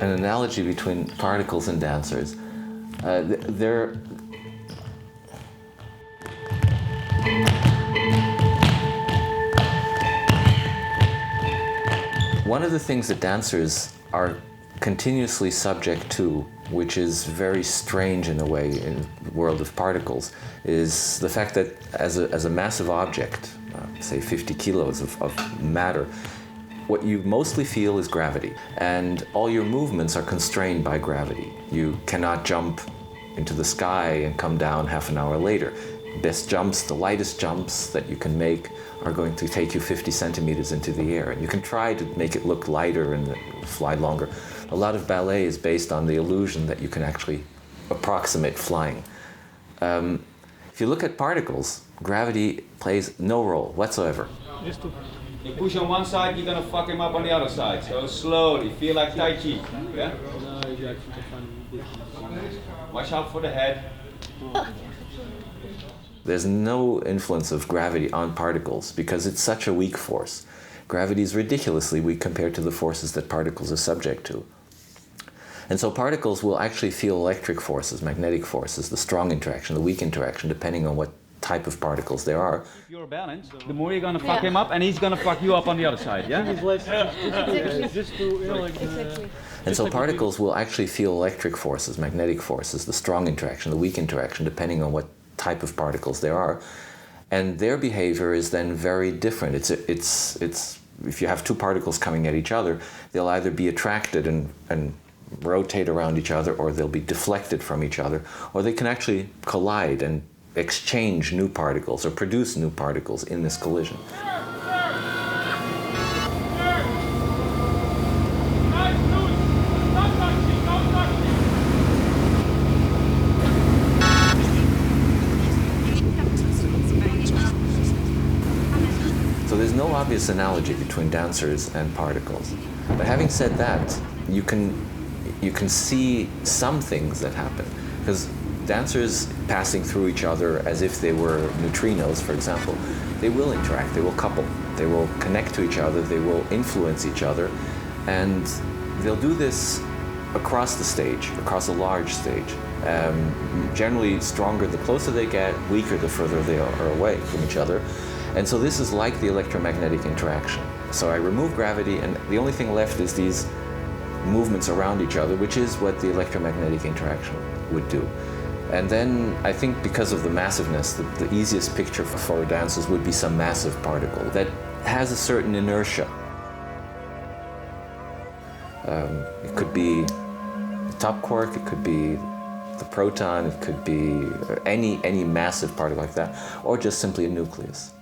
An analogy between particles and dancers. One of the things that dancers are continuously subject to, which is very strange in a way in the world of particles, is the fact that as a massive object, say 50 kilos of matter, what you mostly feel is gravity, and all your movements are constrained by gravity. You cannot jump into the sky and come down half an hour later. Best jumps, the lightest jumps that you can make are going to take you 50 centimeters into the air, and you can try to make it look lighter and fly longer. A lot of ballet is based on the illusion that you can actually approximate flying. If you look at particles, gravity plays no role whatsoever. You push on one side, you're gonna fuck him up on the other side. So slowly, feel like Tai Chi. Yeah? Watch out for the head. There's no influence of gravity on particles because it's such a weak force. Gravity is ridiculously weak compared to the forces that particles are subject to. And so particles will actually feel electric forces, magnetic forces, the strong interaction, the weak interaction, depending on what type of particles there are. If you're balanced, the more you're gonna fuck him up, and he's gonna fuck you up on the other side, yeah? And so particles will actually feel electric forces, magnetic forces, the strong interaction, the weak interaction, depending on what type of particles there are. And their behavior is then very different. If you have two particles coming at each other, they'll either be attracted and rotate around each other, or they'll be deflected from each other, or they can actually collide and exchange new particles or produce new particles in this collision. So there's no obvious analogy between dancers and particles. But having said that, you can see some things that happen, because dancers passing through each other as if they were neutrinos, for example, they will interact, they will couple, they will connect to each other, they will influence each other, and they'll do this across the stage, across a large stage. Generally stronger the closer they get, weaker the further they are away from each other. And so this is like the electromagnetic interaction. So I remove gravity, and the only thing left is these movements around each other, which is what the electromagnetic interaction would do. And then I think because of the massiveness, the easiest picture for dancers would be some massive particle that has a certain inertia. It could be the top quark, it could be the proton, it could be any massive particle like that, or just simply a nucleus.